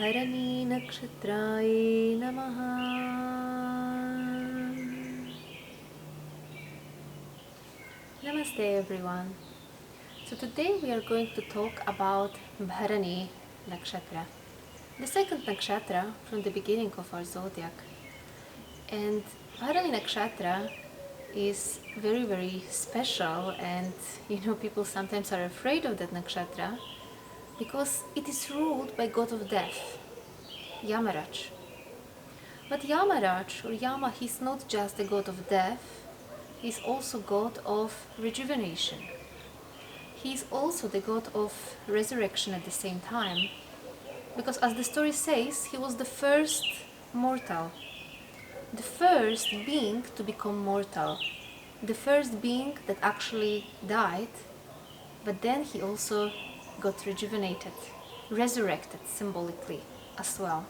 Bharani NAKSHATRA Namaha. Namaste everyone. So today we are going to talk about Bharani Nakshatra, the second nakshatra from the beginning of our zodiac. And Bharani Nakshatra is very, very special, and people sometimes are afraid of that nakshatra because it is ruled by god of death, Yamaraj. But Yamaraj, or Yama, he's not just the god of death, he's also god of rejuvenation. He's also the god of resurrection at the same time, because as the story says, he was the first mortal, the first being to become mortal, the first being that actually died, but then he also got rejuvenated, resurrected symbolically as well.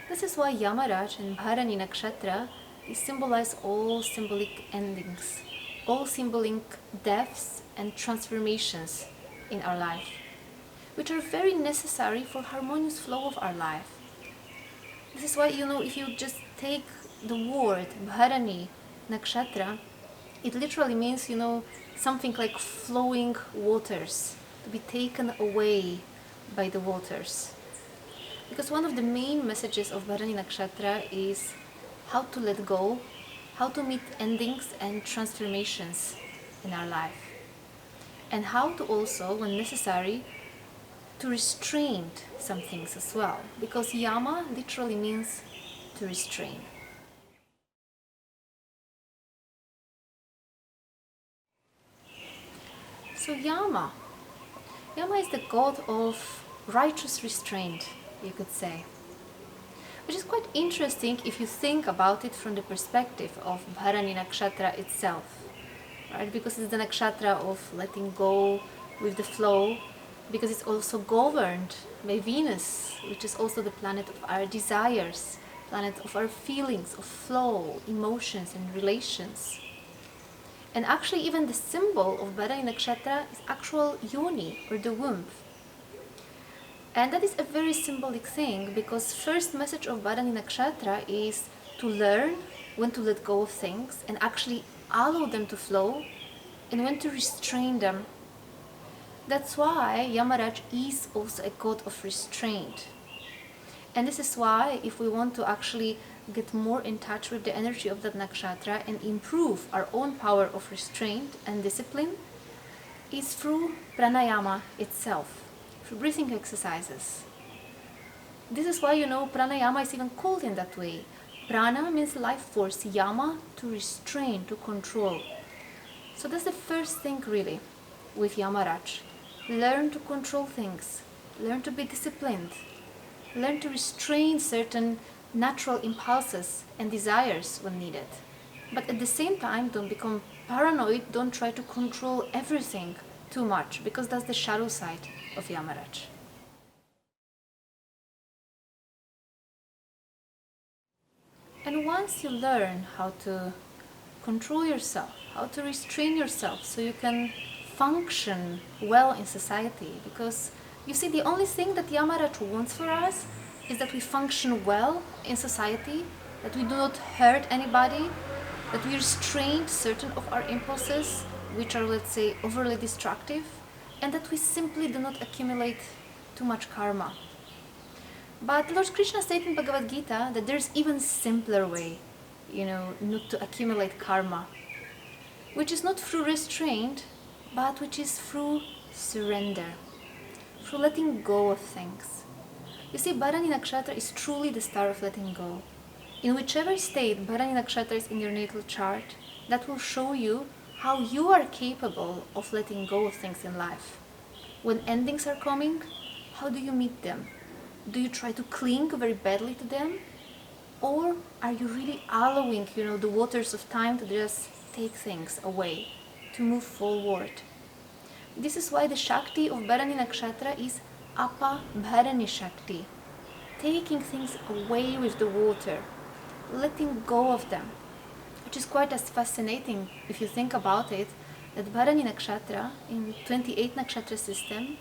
This is why Yamaraj and Bharani Nakshatra, they symbolize all symbolic endings, all symbolic deaths and transformations in our life, which are very necessary for harmonious flow of our life. This is why, if you just take the word Bharani Nakshatra, it literally means, something like flowing waters, to be taken away by the waters. Because one of the main messages of Bharani Nakshatra is how to let go, how to meet endings and transformations in our life, and how to also, when necessary, to restrain some things as well, because Yama literally means to restrain. So Yama is the god of righteous restraint, you could say, which is quite interesting if you think about it from the perspective of Bharani Nakshatra itself, right? Because it's the nakshatra of letting go with the flow, because it's also governed by Venus, which is also the planet of our desires, planet of our feelings, of flow, emotions and relations. And actually even the symbol of Bharani Nakshatra is actual yoni, or the womb. And that is a very symbolic thing, because first message of Bharani Nakshatra is to learn when to let go of things and actually allow them to flow, and when to restrain them. That's why Yamaraj is also a god of restraint. And this is why, if we want to actually get more in touch with the energy of that nakshatra and improve our own power of restraint and discipline, is through pranayama itself, through breathing exercises. This is why, pranayama is even called in that way. Prana means life force, yama, to restrain, to control. So that's the first thing really with Yamaraj. Learn to control things, learn to be disciplined, learn to restrain certain natural impulses and desires when needed. But at the same time, don't become paranoid, don't try to control everything too much, because that's the shadow side of Yamaraj. And once you learn how to control yourself, how to restrain yourself so you can function well in society, because you see, the only thing that Yamaraj wants for us is that we function well in society, that we do not hurt anybody, that we restrain certain of our impulses, which are, let's say, overly destructive, and that we simply do not accumulate too much karma. But Lord Krishna said in Bhagavad Gita that there's even simpler way, not to accumulate karma, which is not through restraint, but which is through surrender, through letting go of things. You see, Bharani Nakshatra is truly the star of letting go. In whichever state Bharani Nakshatra is in your natal chart, that will show you how you are capable of letting go of things in life. When endings are coming, how do you meet them? Do you try to cling very badly to them? Or are you really allowing, the waters of time to just take things away, to move forward? This is why the shakti of Bharani Nakshatra is apabharani shakti, taking things away with the water, letting go of them, which is quite as fascinating if you think about it, that Bharani Nakshatra in 28 nakshatra system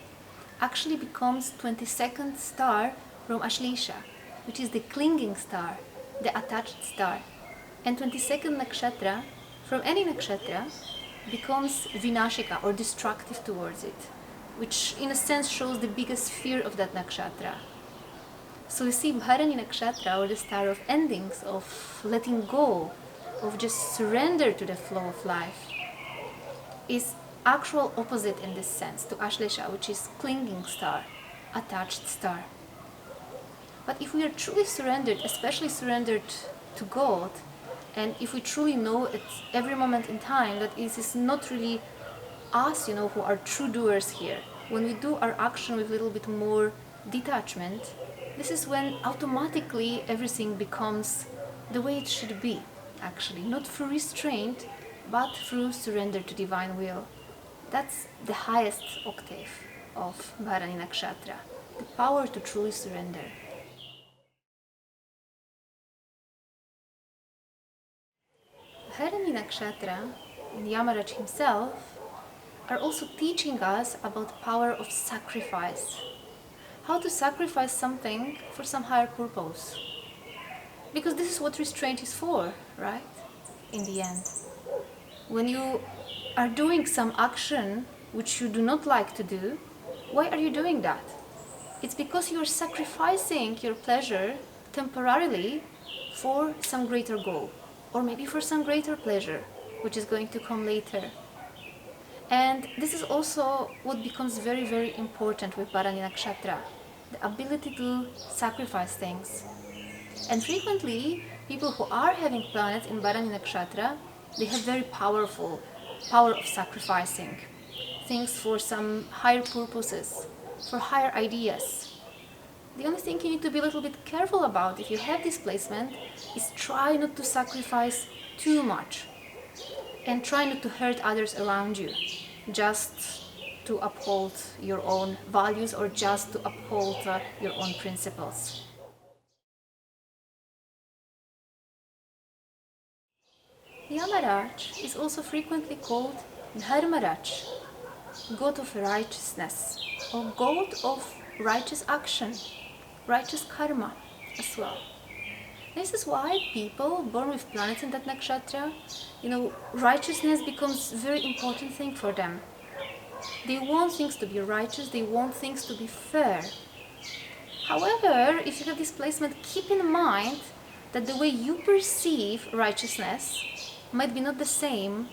actually becomes 22nd star from Ashlesha, which is the clinging star, the attached star. And 22nd nakshatra from any nakshatra becomes vinashika or destructive towards it, which in a sense shows the biggest fear of that nakshatra. So you see, Bharani nakshatra, or the star of endings, of letting go, of just surrender to the flow of life, is actual opposite in this sense to Ashlesha, which is clinging star, attached star. But if we are truly surrendered, especially surrendered to God, and if we truly know at every moment in time that it is not really us, who are true doers here, when we do our action with a little bit more detachment, this is when automatically everything becomes the way it should be, actually. Not through restraint, but through surrender to divine will. That's the highest octave of Bharani Nakshatra, the power to truly surrender. Bharani Nakshatra and Yamaraj himself are also teaching us about power of sacrifice. How to sacrifice something for some higher purpose. Because this is what restraint is for, right? In the end. When you are doing some action which you do not like to do, why are you doing that? It's because you are sacrificing your pleasure temporarily for some greater goal, or maybe for some greater pleasure, which is going to come later. And this is also what becomes very, very important with Bharani Nakshatra, the ability to sacrifice things. And frequently, people who are having planets in Bharani Nakshatra, they have very powerful power of sacrificing things for some higher purposes, for higher ideas. The only thing you need to be a little bit careful about if you have this placement is try not to sacrifice too much and try not to hurt others around you, just to uphold your own values or just to uphold your own principles. Yamaraj is also frequently called Dharmaraj, god of righteousness, or god of righteous action, righteous karma as well. This is why people born with planets in that nakshatra, righteousness becomes a very important thing for them. They want things to be righteous, they want things to be fair. However, if you have this placement, keep in mind that the way you perceive righteousness might be not the same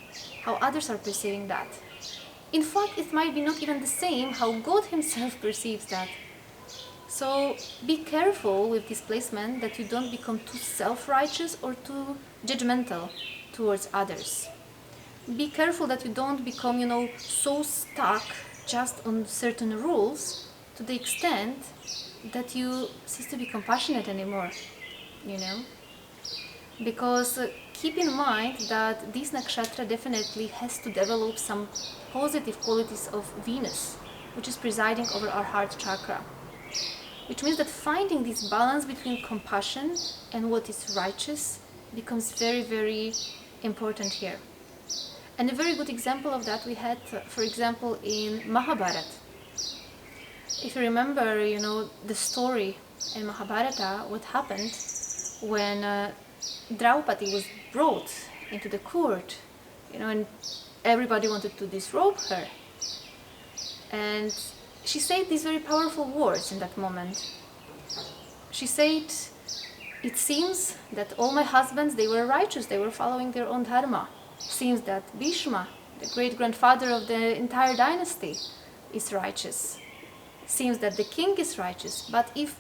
how others are perceiving that. In fact, it might be not even the same how God himself perceives that. So be careful with this placement that you don't become too self-righteous or too judgmental towards others. Be careful that you don't become, so stuck just on certain rules to the extent that you cease to be compassionate anymore, Because keep in mind that this nakshatra definitely has to develop some positive qualities of Venus, which is presiding over our heart chakra. Which means that finding this balance between compassion and what is righteous becomes very, very important here. And a very good example of that we had, for example, in Mahabharata. If you remember, the story in Mahabharata, what happened when Draupadi was brought into the court, and everybody wanted to disrobe her. And she said these very powerful words in that moment. She said, "It seems that all my husbands, they were righteous, they were following their own dharma. Seems that Bhishma, the great-grandfather of the entire dynasty, is righteous. Seems that the king is righteous. But if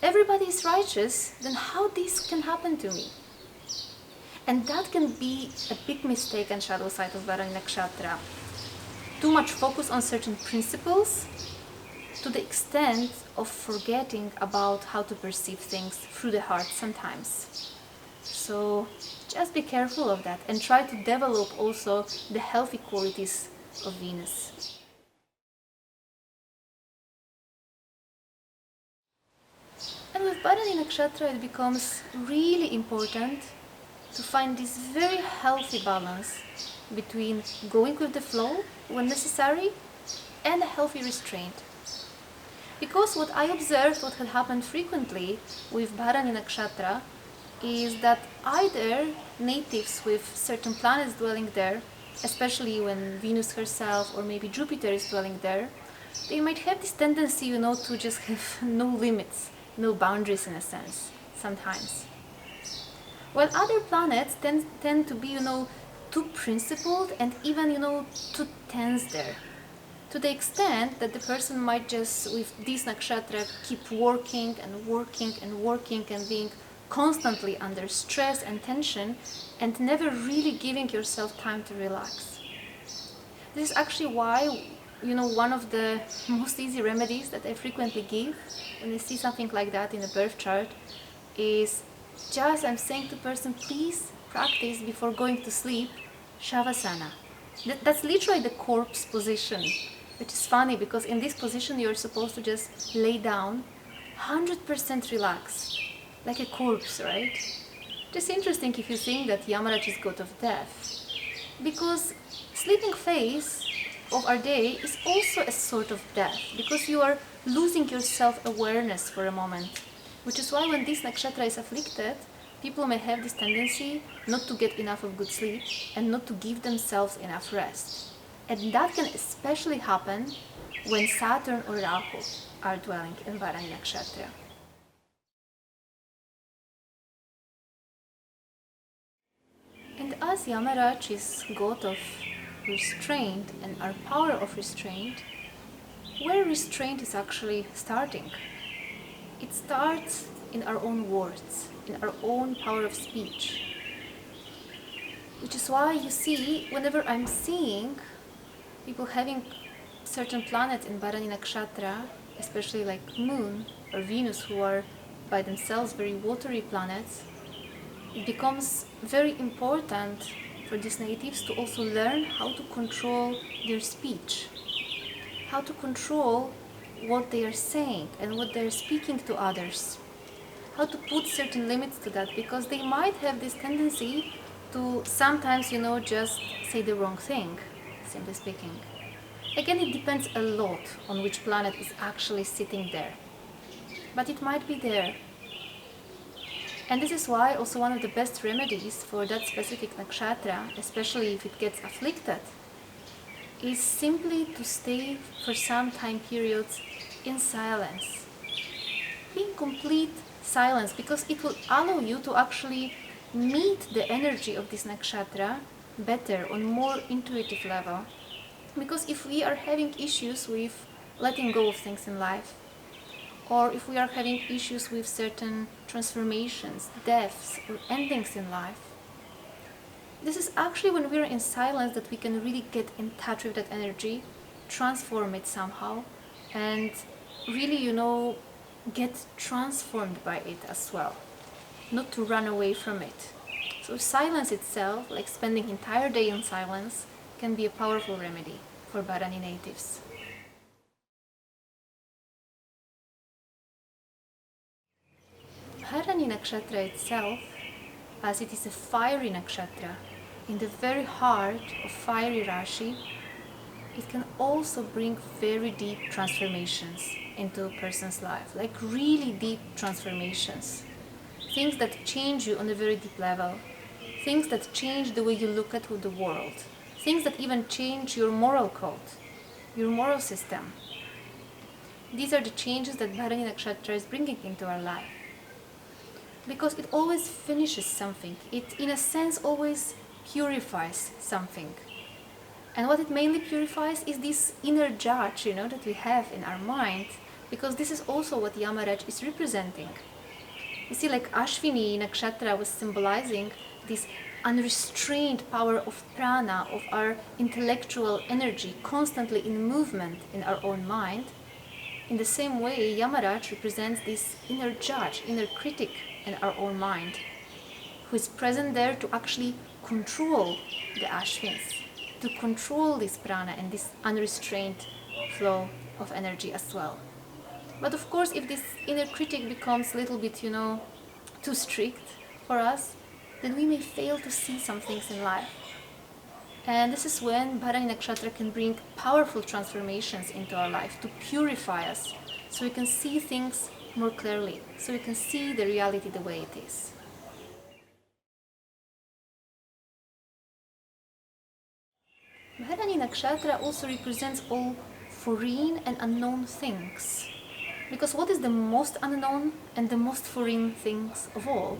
everybody is righteous, then how this can happen to me?" And that can be a big mistake and shadow side of Bharani Nakshatra. Too much focus on certain principles to the extent of forgetting about how to perceive things through the heart sometimes. So just be careful of that and try to develop also the healthy qualities of Venus. And with Bharani Nakshatra it becomes really important to find this very healthy balance between going with the flow when necessary and a healthy restraint. Because what I observed, what had happened frequently with Bharani Nakshatra, is that either natives with certain planets dwelling there, especially when Venus herself or maybe Jupiter is dwelling there, they might have this tendency, to just have no limits, no boundaries in a sense, sometimes. While other planets tend to be, too principled and even, too tense there. To the extent that the person might just, with this nakshatra, keep working and working and working and being constantly under stress and tension and never really giving yourself time to relax. This is actually why, one of the most easy remedies that I frequently give when I see something like that in a birth chart is just, I'm saying to the person, please practice before going to sleep Shavasana. That's literally the corpse position, which is funny because in this position you're supposed to just lay down, 100% relaxed, like a corpse, right? Just interesting if you think that Yamaraj is god of death, because sleeping phase of our day is also a sort of death, because you are losing your self-awareness for a moment, which is why when this nakshatra is afflicted, people may have this tendency not to get enough of good sleep and not to give themselves enough rest. And that can especially happen when Saturn or Rahu are dwelling in Bharani Nakshatra. And as Yamaraj is god of restraint and our power of restraint, where restraint is actually starting? It starts in our own words, in our own power of speech. Which is why you see, whenever I'm seeing people having certain planets in Bharani Nakshatra, especially like Moon or Venus, who are by themselves very watery planets, it becomes very important for these natives to also learn how to control their speech, how to control what they are saying and what they are speaking to others, how to put certain limits to that, because they might have this tendency to sometimes, just say the wrong thing, simply speaking. Again, it depends a lot on which planet is actually sitting there, but it might be there. And this is why also one of the best remedies for that specific nakshatra, especially if it gets afflicted, is simply to stay for some time periods in silence. Be in complete silence, because it will allow you to actually meet the energy of this nakshatra better on more intuitive level. Because if we are having issues with letting go of things in life, or if we are having issues with certain transformations, deaths, or endings in life, this is actually when we are in silence that we can really get in touch with that energy, transform it somehow, and really, get transformed by it as well, not to run away from it. So silence itself, like spending entire day in silence, can be a powerful remedy for Bharani natives. Bharani nakshatra itself, as it is a fiery nakshatra, in the very heart of fiery Rashi, it can also bring very deep transformations into a person's life, like really deep transformations. Things that change you on a very deep level, things that change the way you look at the world, things that even change your moral code, your moral system. These are the changes that Bharani Nakshatra is bringing into our life. Because it always finishes something. It, in a sense, always purifies something. And what it mainly purifies is this inner judge, that we have in our mind, because this is also what Yamaraj is representing. You see, like Ashwini Nakshatra was symbolizing this unrestrained power of prana, of our intellectual energy, constantly in movement in our own mind. In the same way, Yamaraj represents this inner judge, inner critic in our own mind, who is present there to actually control the Ashwins, to control this prana and this unrestrained flow of energy as well. But of course, if this inner critic becomes a little bit, too strict for us, then we may fail to see some things in life. And this is when Bharani Nakshatra can bring powerful transformations into our life to purify us so we can see things more clearly, so we can see the reality the way it is. Bharani Nakshatra also represents all foreign and unknown things. Because what is the most unknown and the most foreign things of all?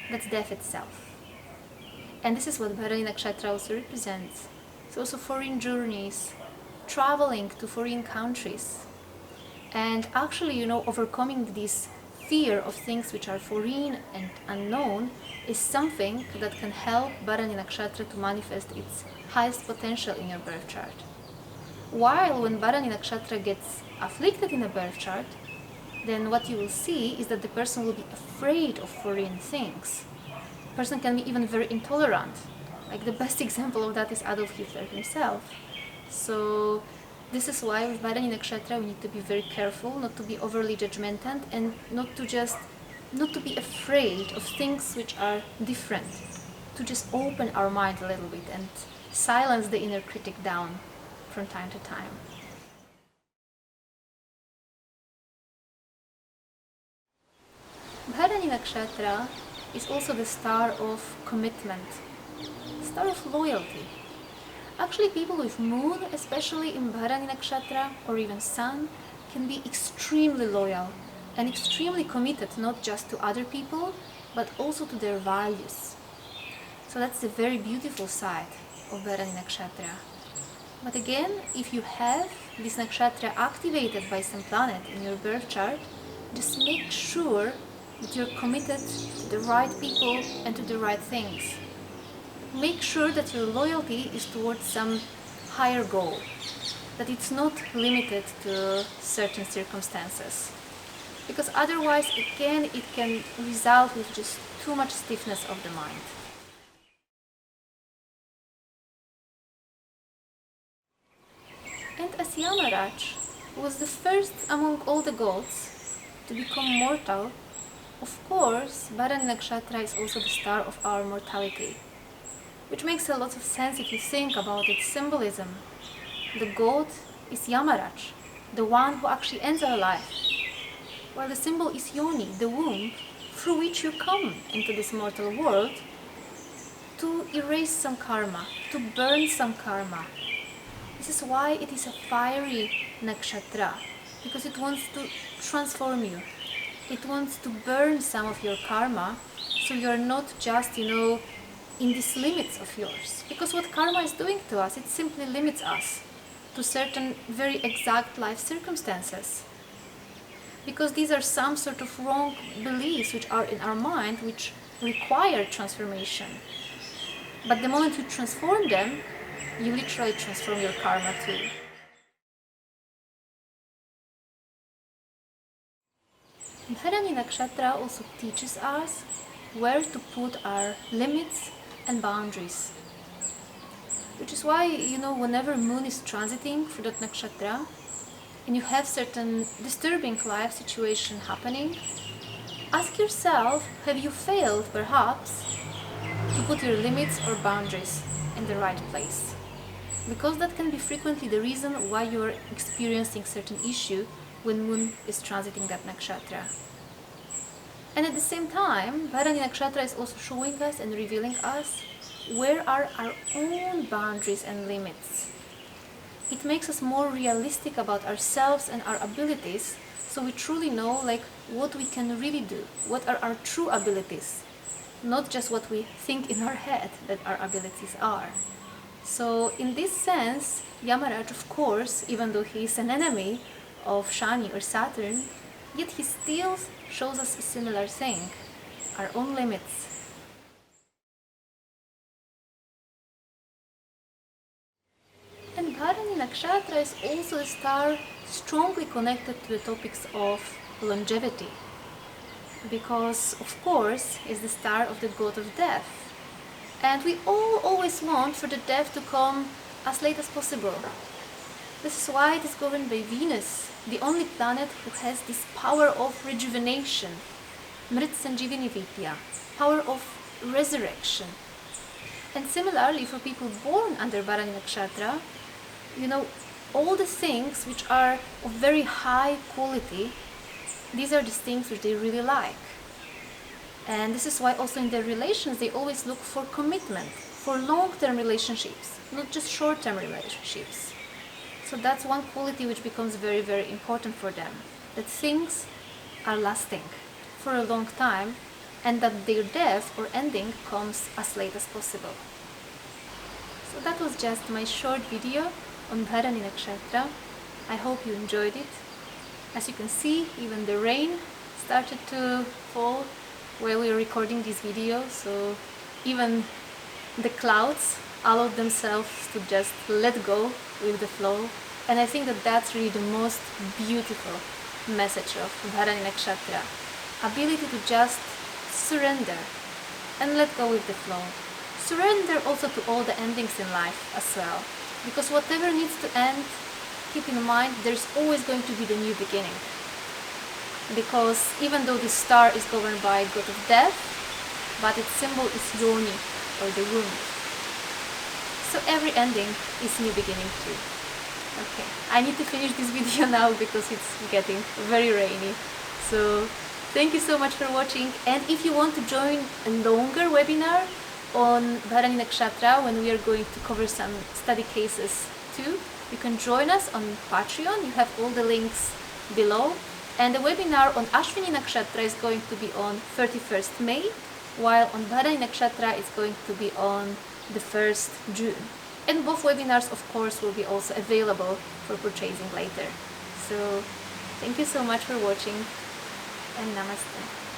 That's death itself. And this is what Bharani Nakshatra also represents. So also foreign journeys, traveling to foreign countries, and actually, overcoming this fear of things which are foreign and unknown is something that can help Bharani Nakshatra to manifest its highest potential in your birth chart. While when Bharani Nakshatra gets afflicted in a birth chart, then what you will see is that the person will be afraid of foreign things. The person can be even very intolerant. Like the best example of that is Adolf Hitler himself. So this is why with Bharani Nakshatra we need to be very careful, not to be overly judgmental, and not to be afraid of things which are different. To just open our mind a little bit and silence the inner critic down from time to time. Bharani Nakshatra is also the star of commitment, star of loyalty. Actually, people with moon, especially in Bharani Nakshatra or even sun, can be extremely loyal and extremely committed not just to other people, but also to their values. So that's the very beautiful side of Bharani Nakshatra. But again, if you have this nakshatra activated by some planet in your birth chart, just make sure that you're committed to the right people and to the right things. Make sure that your loyalty is towards some higher goal, that it's not limited to certain circumstances. Because otherwise, again, it can result with just too much stiffness of the mind. And as Yamaraj was the first among all the gods to become mortal, of course, Bharani Nakshatra is also the star of our mortality, which makes a lot of sense if you think about its symbolism. The god is Yamaraj, the one who actually ends our life, while the symbol is yoni, the womb, through which you come into this mortal world to erase some karma, to burn some karma. This is why it is a fiery nakshatra, because it wants to transform you. It wants to burn some of your karma, so you're not just, in these limits of yours. Because what karma is doing to us, it simply limits us to certain very exact life circumstances. Because these are some sort of wrong beliefs which are in our mind, which require transformation. But the moment you transform them, you literally transform your karma too. Bharani Nakshatra also teaches us where to put our limits and boundaries. Which is why, whenever moon is transiting through that nakshatra, and you have certain disturbing life situation happening, ask yourself, have you failed perhaps to put your limits or boundaries in the right place? Because that can be frequently the reason why you are experiencing certain issue when moon is transiting that nakshatra. And at the same time, Bharani Nakshatra is also showing us and revealing us where are our own boundaries and limits. It makes us more realistic about ourselves and our abilities, so we truly know what we can really do, what are our true abilities, not just what we think in our head that our abilities are. So in this sense, Yamaraj, of course, even though he is an enemy of Shani or Saturn, yet he still shows us a similar thing, our own limits. And Bharani Nakshatra is also a star strongly connected to the topics of longevity, because, of course, is the star of the god of death. And we all always want for the death to come as late as possible. This is why it is governed by Venus, the only planet who has this power of rejuvenation, Mrit Sanjivini Vidya, power of resurrection. And similarly, for people born under Bharani Nakshatra, all the things which are of very high quality, these are the things which they really like. And this is why also in their relations they always look for commitment, for long-term relationships, not just short-term relationships. So that's one quality which becomes very, very important for them, that things are lasting for a long time and that their death or ending comes as late as possible. So that was just my short video on Bharani Nakshatra. I hope you enjoyed it. As you can see, even the rain started to fall while we were recording this video, so even the clouds allowed themselves to just let go with the flow. And I think that that's really the most beautiful message of Bharani Nakshatra. Ability to just surrender and let go with the flow. Surrender also to all the endings in life as well. Because whatever needs to end, keep in mind there's always going to be the new beginning. Because even though the star is governed by god of death, but its symbol is yoni, or the womb. So every ending is new beginning too. Okay, I need to finish this video now because it's getting very rainy. So thank you so much for watching, and if you want to join a longer webinar on Bharani Nakshatra when we are going to cover some study cases too, you can join us on Patreon. You have all the links below. And the webinar on Ashwini Nakshatra is going to be on 31st May, while on Bharani Nakshatra is going to be on the 1st June. And both webinars, of course, will be also available for purchasing later. So, thank you so much for watching, and namaste.